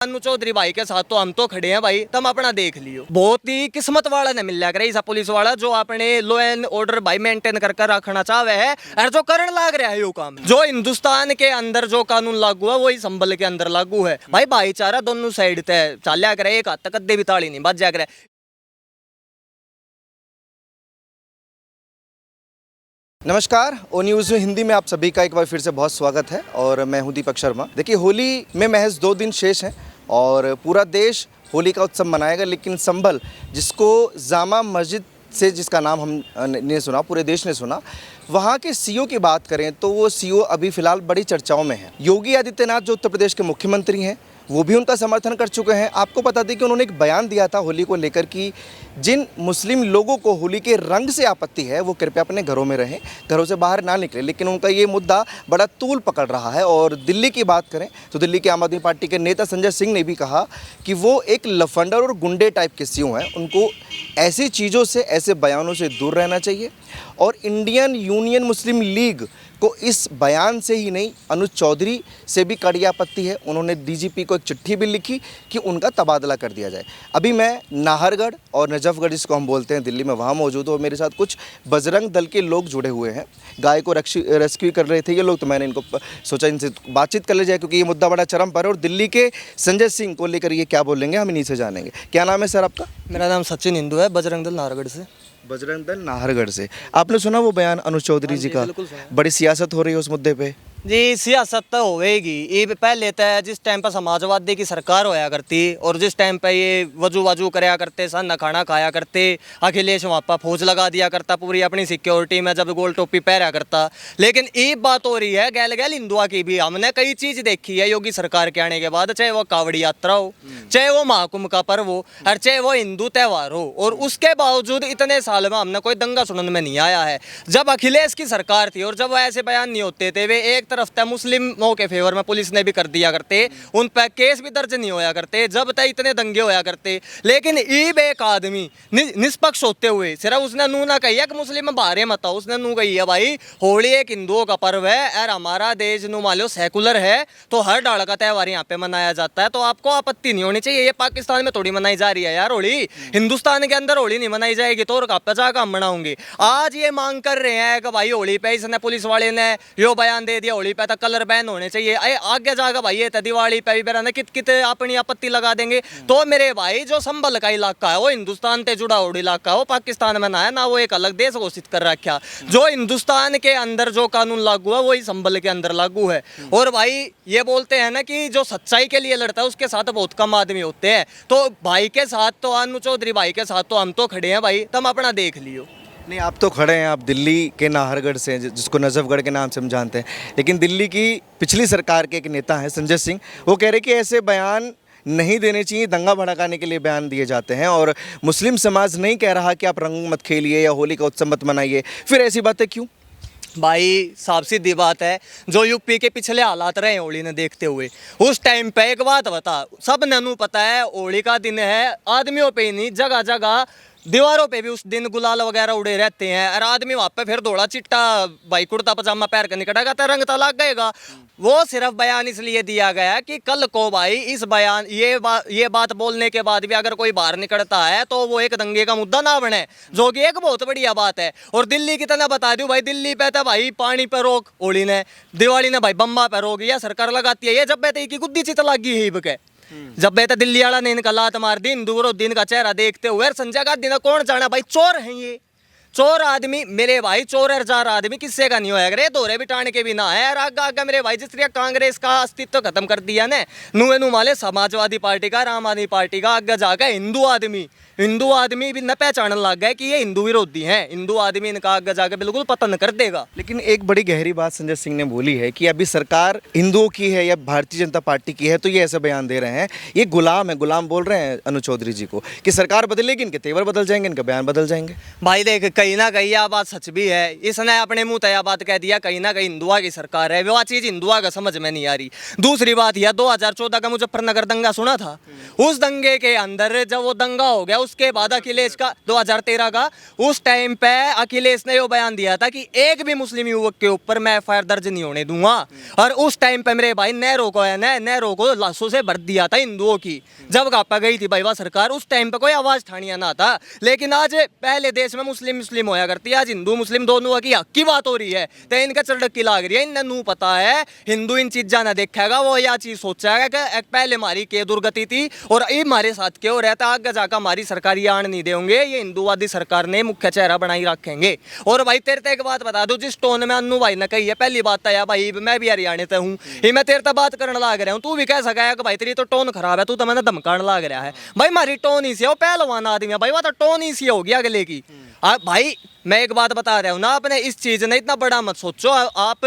अनु चौधरी भाई के साथ तो हम तो खड़े हैं भाई, तुम अपना देख लियो। बहुत ही किस्मत वाला ने मिल जाएगा ऐसा पुलिस वाला जो अपने लॉ एंड ऑर्डर भाई मेंटेन करके रखना चाहे है और जो करण लाग रहा है यो काम। जो हिंदुस्तान के अंदर जो कानून लागू है वही संभल के अंदर लागू है भाई। भाईचारा दोनों साइड तय चाल्या करे, एक हाथ तक कद्दे भी ताली नहीं बज जा करे। नमस्कार, ओ न्यूज़ हिंदी में आप सभी का एक बार फिर से बहुत स्वागत है और मैं हूं दीपक शर्मा। देखिए, होली में महज 2 दिन शेष हैं और पूरा देश होली का उत्सव मनाएगा, लेकिन संभल जिसको जामा मस्जिद से जिसका नाम हमने सुना, पूरे देश ने सुना, वहाँ के सीओ की बात करें तो वो सीओ अभी फ़िलहाल बड़ी चर्चाओं में है। योगी आदित्यनाथ जो उत्तर प्रदेश के मुख्यमंत्री हैं वो भी उनका समर्थन कर चुके हैं। आपको बता दें कि उन्होंने एक बयान दिया था होली को लेकर कि जिन मुस्लिम लोगों को होली के रंग से आपत्ति है वो कृपया अपने घरों में रहें, घरों से बाहर ना निकलें। लेकिन उनका ये मुद्दा बड़ा तूल पकड़ रहा है। और दिल्ली की बात करें तो दिल्ली के आम आदमी पार्टी के नेता संजय सिंह ने भी कहा कि वो एक लफंडर और गुंडे टाइप के सीओ हैं, उनको ऐसी चीज़ों से, ऐसे बयानों से दूर रहना चाहिए। और इंडियन यूनियन मुस्लिम लीग को इस बयान से ही नहीं, अनुज चौधरी से भी कड़ी आपत्ति है। उन्होंने डीजीपी को एक चिट्ठी भी लिखी कि उनका तबादला कर दिया जाए। अभी मैं नाहरगढ़ और नजफगढ़ जिसको हम बोलते हैं दिल्ली में, वहाँ मौजूद हूँ और मेरे साथ कुछ बजरंग दल के लोग जुड़े हुए हैं। गाय को रेस्क्यू कर रहे थे ये लोग, तो मैंने इनको सोचा इनसे बातचीत कर ले जाए क्योंकि ये मुद्दा बड़ा चरम पर है। और दिल्ली के संजय सिंह को लेकर ये क्या बोलेंगे हम इन्हीं से जानेंगे। क्या नाम है सर आपका? मेरा नाम सचिन हिंदू है, बजरंग दल नाहरगढ़ से। बजरंग दल नाहरगढ़ से। आपने सुना वो बयान अनुज चौधरी जी का? बड़ी सियासत हो रही है उस मुद्दे पे। जी, सियासत तो होएगी। ये पहले तो जिस टाइम पर समाजवादी की सरकार होया करती और जिस टाइम पे ये वजू वजू कराया करते, सन खाना खाया करते, अखिलेश वहाँ पर फौज लगा दिया करता पूरी अपनी सिक्योरिटी में, जब गोल टोपी पहना करता। लेकिन ये बात हो रही है गैल गैल हिंदुआ की भी। हमने कई चीज़ देखी है योगी सरकार के आने के बाद, चाहे वो कावड़ी यात्रा हो, चाहे वो महाकुंभ का पर्व हो, और चाहे वो हिंदू त्यौहार हो। और उसके बावजूद इतने साल में हमने कोई दंगा सुनने में नहीं आया है। जब अखिलेश की सरकार थी और जब ऐसे बयान नहीं होते थे, वे एक तरफ तक मुस्लिमों के फेवर में पुलिस ने भी कर दिया करते, उन पर केस भी दर्ज नहीं होया करते, जब तक इतने दंगे होया करते। लेकिन ईब एक आदमी निष्पक्ष होते हुए सिर्फ उसने नू ना कही है कि मुस्लिम बाहर मत आओ, उसने नू कही है भाई होली एक हिंदुओं का पर्व है और हमारा देश नू मान लो सेकुलर है, तो हर डाल का त्यौहार यहाँ पे मनाया जाता है, तो आपको आपत्ति नहीं होनी चाहिए। ये पाकिस्तान में थोड़ी मनाई जा रही है यार होली, हिंदुस्तान के अंदर होली नहीं मनाई जाएगी तो और कहाँ जाकर हम मनाऊंगे। आज ये मांग कर रहे हैं कि भाई होली पे इसने पुलिस वाले ने यो बयान दे दिया होली पे तक कलर बैन होने चाहिए। आगे जाकर भाई ये दिवाली पे भी बेरा कित कित अपनी आपत्ति लगा देंगे। तो मेरे भाई जो संभल का इलाका है वो हिंदुस्तान से जुड़ा हुआ इलाका है, वो पाकिस्तान में ना है ना, वो एक अलग देश घोषित कर रखा। जो हिंदुस्तान के अंदर जो कानून लागू है वही संभल के अंदर लागू है। और भाई ये बोलते हैं ना कि जो सच्चाई के लिए लड़ता है उसके साथ बहुत कम आदमी होते हैं, तो भाई के साथ तो अनु चौधरी भाई के साथ तो हम तो खड़े हैं भाई, तुम अपना देख लियो। नहीं, आप तो खड़े हैं, आप दिल्ली के नाहरगढ़ से, जिसको नजफगढ़ के नाम से हम जानते हैं, लेकिन दिल्ली की पिछली सरकार के एक नेता हैं संजय सिंह, वो कह रहे कि ऐसे बयान नहीं देने चाहिए, दंगा भड़काने के लिए बयान दिए जाते हैं। और मुस्लिम समाज नहीं कह रहा कि आप रंग मत खेलिए या होली का उत्सव मत मनाइए, फिर ऐसी बातें क्यों? भाई साफ सीधी बात है, जो यूपी के पिछले हालात रहे होली ने देखते हुए, उस टाइम पे एक बात बता, सब ननू पता है होली का दिन है, आदमियों पे ही नहीं जगह जगह दीवारों पे भी उस दिन गुलाल वगैरह उड़े रहते हैं, और आदमी वहाँ पे फिर दौड़ा चिट्टा भाई कुर्ता पजामा पहन कर निकलेगा तो रंग तो लग गएगा। वो सिर्फ बयान इसलिए दिया गया कि कल को भाई इस बयान ये बात बोलने के बाद भी अगर कोई बाहर निकलता है तो वो एक दंगे का मुद्दा ना बने, जो कि एक बहुत बढ़िया बात है। और दिल्ली की तरह बता दूं भाई, दिल्ली पे था भाई पानी पे रोक होली ने, दिवाली ने भाई बम्बा पे रोक, यह सरकार लगाती है। ये जब बेटे की गुद्दी चित लगी है हिब के, जब बेटा दिल्ली वाला ने इनका लात मार दी, हिंदू दिन का चेहरा देखते हुए संजय का दिन कौन जाना भाई, चोर है ये चोर आदमी मेरे भाई, चोर हजार आदमी किससे का नहीं होया करे, दोरे बिटाने के भी ना है। और आगे आगे मेरे भाई जिस तरह कांग्रेस का अस्तित्व खत्म कर दिया ने, नुए माले समाजवादी पार्टी का, आम आदमी पार्टी का, आगे जाकर हिंदू आदमी भी न पहचानने लग गए कि ये हिंदू विरोधी हैं। हिंदू आदमी इनका आगे जाकर बिल्कुल पतन कर देगा। लेकिन एक बड़ी गहरी बात संजय सिंह ने बोली है कि अभी सरकार हिंदुओं की है या भारतीय जनता पार्टी की है तो ये ऐसे बयान दे रहे हैं, ये गुलाम है, गुलाम बोल रहे हैं अनु चौधरी जी को कि सरकार बदलेगी इनके तेवर बदल जाएंगे, इनके बयान बदल जाएंगे। भाई देख, कहीं ना कहीं यह बात सच भी है। इसने अपने मुंह तय बात कह दिया कहीं ना कहीं हिंदुआ की सरकार है, वह चीज़ हिंदुआ का समझ में नहीं आ रही। दूसरी बात यह 2014 का मुजफ्फरनगर दंगा सुना था, उस दंगे के अंदर जब वो दंगा हो गया उसके बाद अखिलेश का 2013 का, उस टाइम पे अखिलेश ने वो बयान दिया था कि एक भी मुस्लिम युवक के ऊपर मैं एफआईआर दर्ज नहीं होने दूंगा। और उस टाइम पे मेरे भाई नेहरू को लाशों से भर दिया था हिंदुओं की, जब गापा गई थी भाई वह सरकार, उस टाइम पे कोई आवाज ठानिया ना था। लेकिन आज पहले देश में मुस्लिम होया करती है, आज हिंदू मुस्लिम दोनों की हक की बात हो रही है, तो इनका चढ़क की लाग रही है। इन्हें नू पता है हिंदू इन चीजा ना देखेगा, वो यह चीज सोचेगा कि पहले हमारी के दुर्गति थी और ये हमारे साथ क्यों रहता, आगे जाकर हमारी सरकार ये आन नहीं देंगे, ये हिंदुवादी सरकार ने मुख्य चेहरा बनाई रखेंगे। और भाई तेरे तक एक बात बता दो, जिस टोन में अन्नू भाई ने कही है, पहली बात तो यार भाई मैं भी हरियाणा से हूँ, ये मैं तेरे तक बात करने लग रहा हूँ, तू भी कह सका कि भाई तेरी तो टोन खराब है, तू तो मैंने धमकाने लग रहा है। भाई हमारी टोन ही सी है, वो पहलवान आदमी है भाई, वो तो टोन ही सी होगी अगले की। भाई मैं एक बात बता रहा हूँ ना, आपने इस चीज ने इतना बड़ा मत सोचो। आप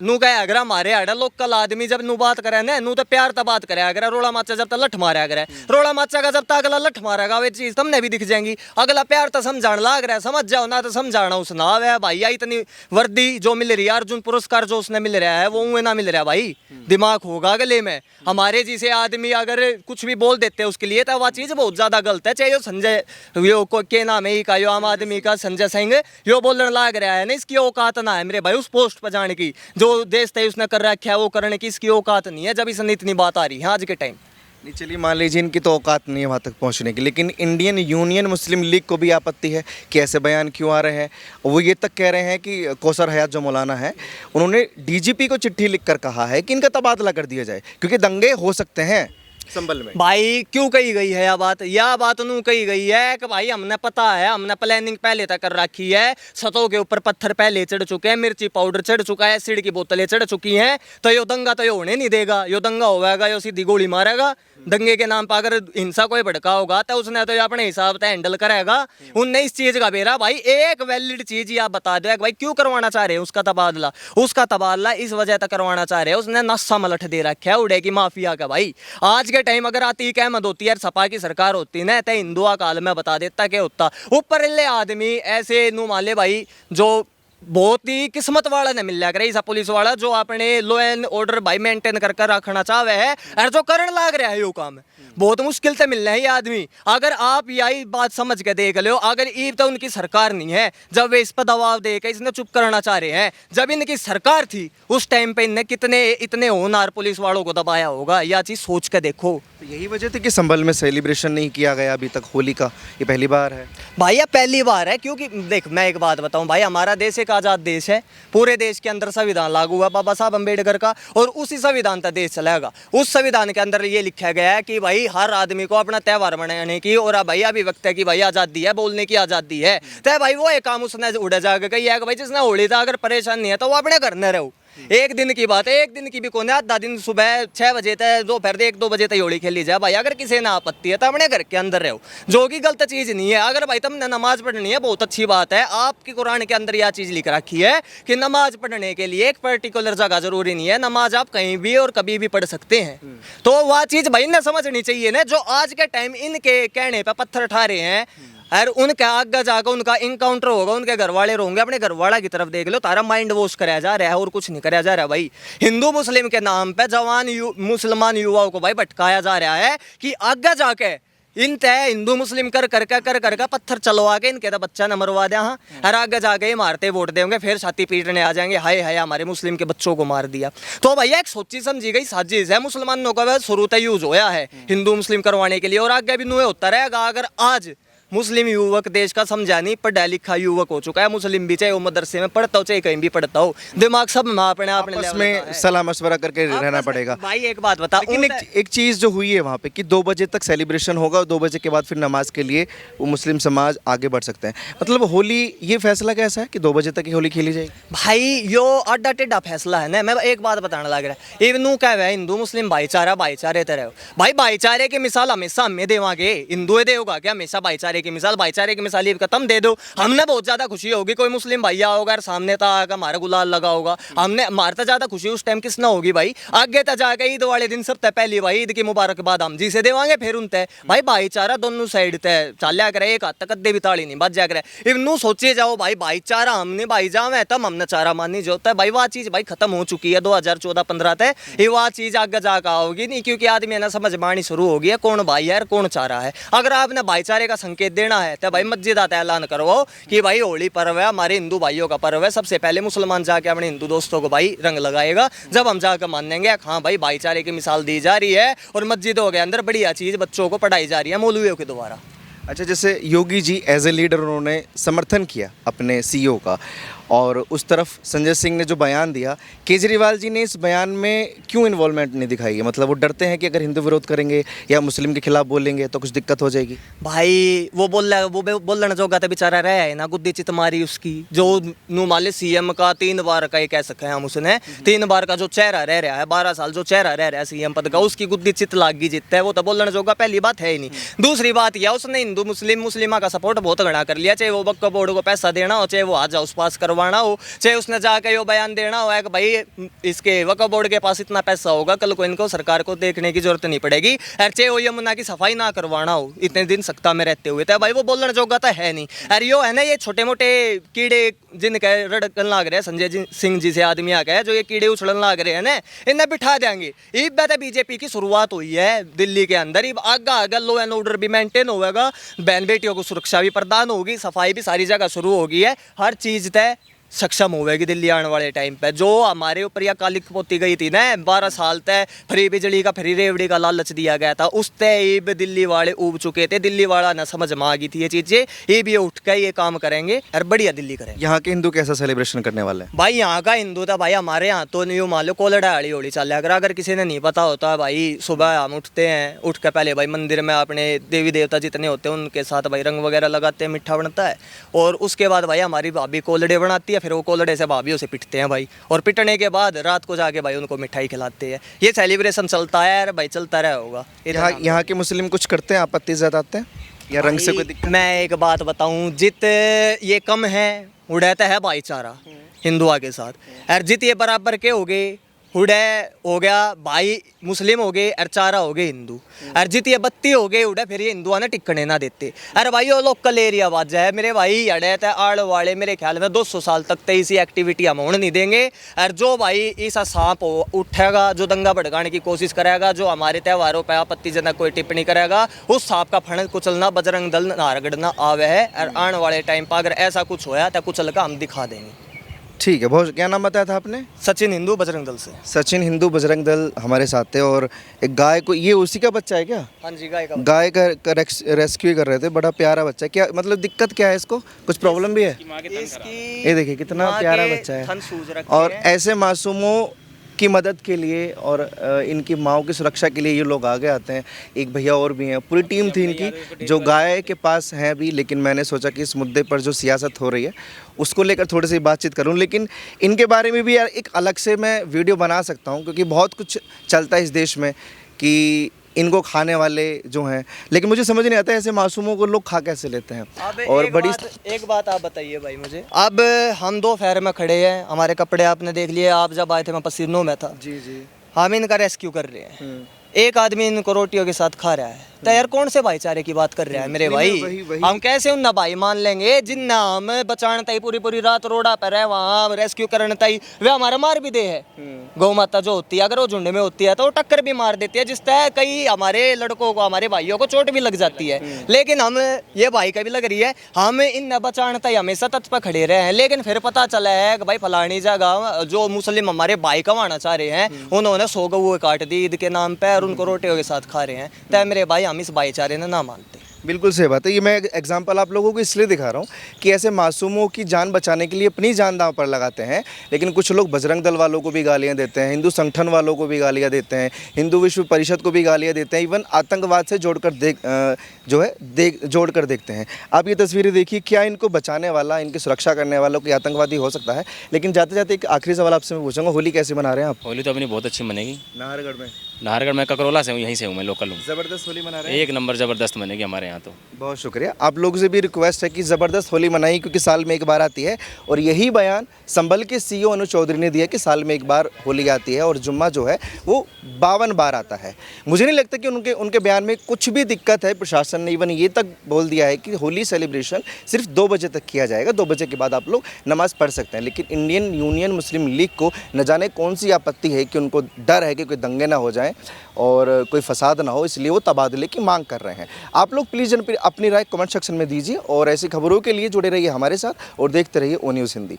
नू कहे अगर हमारे आड़ा लोकल आदमी जब नू बात करे ना, नू तो प्यार तो बात करे अगर, रोड़ा माचा जब तक लठ मारे करे, रोड़ा माचा का जब तक अगला लठ मारेगा वे चीज तुमने भी दिख जाएंगी। अगला प्यार तो समझाने लाग रहा है, समझ जाओ ना तो समझाना उस नाव है भाई। या इतनी वर्दी जो मिल रही है, अर्जुन पुरस्कार जो उसने मिल रहा है वो उन्हें ना मिल रहा है भाई, दिमाग होगा गले में। हमारे जैसे आदमी अगर कुछ भी बोल देते हैं उसके लिए तो वह चीज बहुत ज्यादा गलत है। चाहे यो संजय यो को के नाम है का, यो आम आदमी का संजय सिंह यो बोलने लाग रहा है ना, इसकी औकात ना है मेरे भाई उस पोस्ट पर जाने की, जो देश तय उसने कर रखा है वो करने की इसकी औकात नहीं है, जब इसने इतनी बात आ रही है आज के टाइम। नहीं चलिए मान लीजिए इनकी तो औकात नहीं है वहाँ तक पहुँचने की, लेकिन इंडियन यूनियन मुस्लिम लीग को भी आपत्ति है कि ऐसे बयान क्यों आ रहे हैं। वो ये तक कह रहे हैं कि कौसर हयात जो मौलाना है उन्होंने डीजीपी को चिट्ठी लिखकर कहा है कि इनका तबादला कर दिया जाए क्योंकि दंगे हो सकते हैं संभल में। भाई क्यों कही गई है यह बात नू कही गई है कि भाई हमने पता है, हमने प्लानिंग पहले तक कर रखी है, सतों के ऊपर पत्थर पहले चढ़ चुके हैं, मिर्ची पाउडर चढ़ चुका है, एसिड की बोतलें चढ़ चुकी हैं, तो यो दंगा तो यो होने नहीं देगा। यो दंगा होगा यो सीधी गोली मारेगा। दंगे के नाम पर अगर हिंसा कोई भड़का होगा तो उसने तो अपने हिसाब से हैंडल करेगा। उनने इस चीज का बेरा भाई एक वैलिड चीज आप बता दो भाई क्यों करवाना चाह रहे हैं उसका तबादला इस वजह तक करवाना चाह रहे हैं, उसने नशा मलठ दे रखा है उड़े की माफिया का। भाई आज के टाइम अगर आतीक अहमद होती है, सपा की सरकार होती ना, तो हिंदुआ काल में बता देता क्या होता। ऊपर ले आदमी ऐसे नू माले भाई जो बहुत ही किस्मत वाला ने मिल रहा है, पुलिस वाला जो अपने लॉ एंड ऑर्डर भाई मेंटेन करके रखना चाहे है और जो करने लग रहा है यो काम बहुत मुश्किल से मिल रहा है ये आदमी। अगर आप यही बात समझ के देख लो, अगर ये तो उनकी सरकार नहीं है जब वे इस पर दबाव देकर इसने चुप कराना चाह रहे हैं, जब इनकी सरकार थी उस टाइम पे इनने कितने इतने होनहार पुलिस वालों को दबाया होगा, यह चीज़ सोच के देखो। तो यही वजह थी कि संभल में सेलिब्रेशन नहीं किया गया अभी तक होली का, ये पहली बार है भाई, यह पहली बार है क्योंकि देख मैं एक बात बताऊं भाई, हमारा देश एक आज़ाद देश है, पूरे देश के अंदर संविधान लागू हुआ बाबा साहब अम्बेडकर का, और उसी संविधान का देश चलेगा। उस संविधान के अंदर ये लिखा गया है कि भाई हर आदमी को अपना त्यौहार मनाने की और भाई अभिव्यक्ति की भाई आज़ादी है, बोलने की आज़ादी है। तो भाई वो एक काम उसने उड़ा जाकर कही है कि भाई जिसने होली था अगर परेशान नहीं है तो वो अपने घर न रहो। एक दिन की बात है, एक दिन की भी कौन है, आधा दिन सुबह 6 बजे तक दोपहर 1-2 बजे तक होली खेली जाए भाई, अगर किसी ने आपत्ति है तो अपने घर के अंदर रहो, जो कि गलत चीज़ नहीं है। अगर भाई तुमने नमाज पढ़नी है बहुत अच्छी बात है, आपकी कुरान के अंदर यह चीज़ लिख रखी है कि नमाज पढ़ने के लिए एक पर्टिकुलर जगह जरूरी नहीं है, नमाज आप कहीं भी और कभी भी पढ़ सकते हैं। तो वह चीज़ भाई ने समझनी चाहिए ना, जो आज के टाइम इनके कहने पर पत्थर उठा रहे हैं और उनका आगे जाकर उनका इनकाउंटर होगा, उनके घर वाले होंगे, अपने घर वाला की तरफ देख लो, तारा माइंड वॉश कराया जा रहा है और कुछ नहीं कराया जा रहा है। भाई हिंदू मुस्लिम के नाम पे जवान मुसलमान युवाओं को भाई भटकाया जा रहा है कि आगे जाके इन तय हिंदू मुस्लिम कर पत्थर चलवा के इनके तो बच्चा न मरवा दे। हाँ, और आगे जाके ये मारते वोट देंगे, फिर छाती पीटने आ जाएंगे, हाय हाय हमारे मुस्लिम के बच्चों को मार दिया। तो भैया एक सोची समझी गई साजिश है, मुसलमानों का शुरू से यूज होया है हिंदू मुस्लिम करवाने के लिए और आगे भी नुए होता रहेगा। अगर आज मुस्लिम युवक देश का समझा नहीं पढ़ा लिखा युवक हो चुका है, मुस्लिम भी चाहे वो मदरसे में पढ़ता हो चाहे कहीं भी पढ़ता हो, दिमाग सब में अपने में सलाह मशवरा करके रहना पड़ेगा। भाई एक बात बता, लेकिन एक चीज़ जो हुई है वहाँ पे कि 2 बजे तक सेलिब्रेशन होगा और 2 बजे के बाद फिर नमाज के लिए वो मुस्लिम समाज आगे बढ़ सकते हैं। मतलब होली ये फैसला कैसा है कि 2 बजे तक ही होली खेली जाएगी? भाई यो अड्डा टेढ़ा फैसला है ना। मैं एक बात बताने लग रहा है, इवनू क्या है हिंदू मुस्लिम भाईचारे तरह भाई भाईचारे की मिसाल हमेशा हमें देवांगे, हिंदुए देगा क्या हमेशा भाईचारे की मिसाल, भाईचारे की मिसाल ये खत्म दे दो, हमने बहुत ज्यादा खुशी होगी। कोई मुस्लिम भैया होगा और सामने था आकर हमारा गुलाल लगा होगा, हमने मारता ज्यादा खुशी उस टाइम किसना होगी भाई। आगे तक जाके ईद वाले दिन सब तय पहली भाई ईद की मुबारकबाद हम जी से देवांगे, फिर उन तय भाई भाईचारा दोनों साइड तय चाल्या करे, एक हाथ तक कद्दे भी ताली नहीं बच जा करे। इवनू सोचे जाओ भाई भाईचारा हमने भाई जावे तब हमने चारा मानी जो होता है भाई, वह चीज भाई खत्म हो चुकी है 2014-15 तक। ये वह चीज आगे जाकर आओगी नहीं, क्योंकि आदमी है ना समझ मानी शुरू हो गई है कौन भाई है कौन चारा है। अगर आपने भाईचारे का संकेत देना है तो भाई मस्जिद आता ऐलान करो कि भाई होली पर्व है, हमारे हिंदू भाइयों का पर्व है, सबसे पहले मुसलमान जाके अपने हिंदू दोस्तों को भाई रंग लगाएगा, जब हम जाकर मानेंगे हाँ भाई भाईचारे की मिसाल दी जा रही है और मस्जिदों के अंदर बढ़िया चीज बच्चों को पढ़ाई जा रही है मौलवियों के द्वारा। अच्छा, जैसे Yogi ji as a leader उन्होंने समर्थन किया अपने सीईओ का, और उस तरफ संजय सिंह ने जो बयान दिया, केजरीवाल जी ने इस बयान में क्यों इन्वॉल्वमेंट नहीं दिखाई है? मतलब वो डरते हैं कि अगर हिंदू विरोध करेंगे या मुस्लिम के खिलाफ बोलेंगे तो कुछ दिक्कत हो जाएगी। भाई वो बोलना जोगा था बेचारा रहा है ना, गुद्दी चित मारी उसकी जो नू माले सीएम का 3 बार का ये कह सके हम उसने 3 बार का जो चेहरा रह रहा है, 12 साल जो चेहरा रह रहा है सीएम पद का, उसकी गुद्दी चित लाग गई जितता है, वो तो बोलना जोगा पहली बात है ही नहीं। दूसरी बात यह उसने हिंदू मुस्लिमा का सपोर्ट बहुत घना कर लिया, चाहे वो वक्फ बोर्ड को पैसा देना हो, चाहे वो आज हाउस पास करवाना हो, चाहे उसने जाकर यो बयान देना हो कि भाई इसके वक्फ बोर्ड के पास इतना पैसा होगा कल को इनको सरकार को देखने की जरूरत नहीं पड़ेगी, और चाहे वो यमुना की सफाई ना करवाना हो इतने दिन सत्ता में रहते हुए, तो भाई वो बोलने जोगा तो है नहीं। अरे यो है ना ये छोटे मोटे कीड़े जिनके रड़कन लाग रहे हैं, संजय सिंह जी से आदमी आ गए जो ये कीड़े उछलन लाग रहे हैं ना, इन्हें बिठा देंगे। इस बात बीजेपी की शुरुआत हुई है दिल्ली के अंदर, आगा आगा लो एंड ऑर्डर भी मेंटेन होगा, बहन बेटियों को सुरक्षा भी प्रदान होगी, सफाई भी सारी जगह शुरू होगी है, हर चीज तय सक्षम होगी दिल्ली आने वाले टाइम पे। जो हमारे ऊपर यह कालिक पोती गई थी ना 12 साल तक फ्री बिजली का फ्री रेवड़ी का लालच दिया गया था, उस तय दिल्ली वाले उब चुके थे, दिल्ली वाला ना समझ में आ गई थी ये चीजें, ये भी उठ के ये काम करेंगे और बढ़िया दिल्ली करेंगे। यहाँ के हिंदू कैसा सेलिब्रेशन करने वाले हैं? भाई यहाँ का हिंदू था भाई, हमारे यहाँ तो नहीं मान लो कोलड़ा हड़ी होली चल रहा, अगर किसी ने नहीं पता होता भाई सुबह हम उठते हैं, उठ के पहले भाई मंदिर में अपने देवी देवता जितने होते हैं उनके साथ भाई रंग वगैरह लगाते हैं, मिठा बनता है, और उसके बाद भाई हमारी भाभी कोलड़े बनाती है, फिर वो कोलड़े से भाभियों से पिटते हैं भाई, और पिटने के बाद रात को जाके भाई उनको मिठाई खिलाते हैं। ये सेलिब्रेशन चलता है यार भाई, चलता रहा होगा। यहाँ के मुस्लिम कुछ करते हैं, आपत्ति जताते हैं या रंग से कोई दिक्कत? मैं एक बात बताऊं, जित ये कम है उड़ाता है भाईचारा हिंदुआ के साथ, और जित ये बराबर के हो गए उड़े हो गया भाई मुस्लिम हो गए और चारा हो गए हिंदू, और जित ये 32 हो गए उड़े फिर ये हिंदुआ ने टिकने ना देते। अरे भाई वो लोकल एरिया बाज है मेरे भाई, अड़े थे आड़ वाले मेरे ख्याल में 200 साल तक तो इसी एक्टिविटी हम होने नहीं देंगे, और जो भाई ऐसा सांप उठेगा जो दंगा भड़काने की कोशिश करेगा, जो हमारे त्योहारों पर आपत्तिजनक कोई टिप्पणी करेगा, उस सांप का फण कुचलना बजरंग दल नारगढ़ना आवे है, और आने वाले टाइम पर अगर ऐसा कुछ होया तो कुचल का हम दिखा देंगे। ठीक है, बहुत क्या नाम बताया था आपने? सचिन हिंदू बजरंग दल से। सचिन हिंदू बजरंग दल हमारे साथ है, और एक गाय को, ये उसी का बच्चा है क्या? हाँ जी, गाय का रेस्क्यू कर रहे थे, बड़ा प्यारा बच्चा है। क्या मतलब दिक्कत क्या है इसको, कुछ प्रॉब्लम भी है? ये देखिए कितना प्यारा बच्चा है, और ऐसे मासूमों की मदद के लिए और इनकी माओ की सुरक्षा के लिए ये लोग आगे आते हैं। एक भैया और भी हैं, पूरी टीम थी इनकी जो गाय के पास है भी, लेकिन मैंने सोचा कि इस मुद्दे पर जो सियासत हो रही है उसको लेकर थोड़ी सी बातचीत करूं, लेकिन इनके बारे में भी यार एक अलग से मैं वीडियो बना सकता हूं, क्योंकि बहुत कुछ चलता है इस देश में कि इनको खाने वाले जो हैं, लेकिन मुझे समझ नहीं आता ऐसे मासूमों को लोग खा कैसे लेते हैं। और एक बात आप बताइए भाई मुझे, अब हम दोपहर में खड़े हैं, हमारे कपड़े आपने देख लिए, आप जब आए थे मैं पसीनों में था जी जी, हम इनका रेस्क्यू कर रहे हैं, एक आदमी इनको रोटियों के साथ खा रहा है, तो यार कौन से भाईचारे की बात कर रहा है मेरे भाई? वही। हम कैसे उन भाई मान लेंगे जिन्ना हम बचाने तई पूरी रात रोड़ा पर है, वहाँ रेस्क्यू करने तई वे हमारा मार भी दे है। गौ माता जो होती है अगर वो झुंड में होती है तो वो टक्कर भी मार देती है, जिससे कई हमारे लड़कों को हमारे भाइयों को चोट भी लग जाती है। लेकिन हम ये भाई का भी लग रही है, हम इन बचाने तई हमेशा तत्पर पर खड़े रहे हैं, लेकिन फिर पता चला है कि भाई फलानी जगह जो मुस्लिम हमारे भाई कमाना चाह रहे हैं उन्होंने 100 गऊ काट दी ईद के नाम पर और उनको रोटियों के साथ खा रहे हैं, तय मेरे भाई हम इस भाईचारे ने ना मानते। बिल्कुल सही बात है। ये मैं एग्जांपल आप लोगों को इसलिए दिखा रहा हूँ कि ऐसे मासूमों की जान बचाने के लिए अपनी जान दांव पर लगाते हैं, लेकिन कुछ लोग बजरंग दल वालों को भी गालियाँ देते हैं, हिंदू संगठन वालों को भी गालियाँ देते हैं, हिंदू विश्व परिषद को भी गालियाँ देते हैं, इवन आतंकवाद से जोड़कर देखते हैं। आप ये तस्वीरें देखिए, क्या इनको बचाने वाला, इनकी सुरक्षा करने वालों कोई आतंकवादी हो सकता है? लेकिन जाते जाते एक आखिरी सवाल आपसे मैं पूछूंगा, होली कैसे मना रहे हैं आप? होली तो अपनी बहुत अच्छी मनेगी नाहरगढ़ में। नाहरगढ़ में ककरोला से हूँ, यहीं से हूँ, मैं लोकल हूँ। ज़बरदस्त होली मना रहे हैं। एक नंबर ज़बरदस्त बनेगी हमारे यहाँ तो। बहुत शुक्रिया। आप लोगों से भी रिक्वेस्ट है कि ज़बरदस्त होली मनाई, क्योंकि साल में एक बार आती है। और यही बयान संभल के सीईओ अनु चौधरी ने दिया कि साल में एक बार होली आती है और जुम्मा जो है वो 52 बार आता है। मुझे नहीं लगता कि उनके बयान में कुछ भी दिक्कत है। प्रशासन ने इवन ये तक बोल दिया है कि होली सेलिब्रेशन सिर्फ 2 बजे तक किया जाएगा, 2 बजे के बाद आप लोग नमाज़ पढ़ सकते हैं। लेकिन इंडियन यूनियन मुस्लिम लीग को न जाने कौन सी आपत्ति है कि उनको डर है कि कोई दंगे ना हो जाएं और कोई फसाद ना हो, इसलिए वो तबादले की मांग कर रहे हैं। आप लोग प्लीज़ अपनी राय कमेंट सेक्शन में दीजिए और ऐसी खबरों के लिए जुड़े रहिए हमारे साथ और देखते रहिए ओ न्यूज़ हिंदी।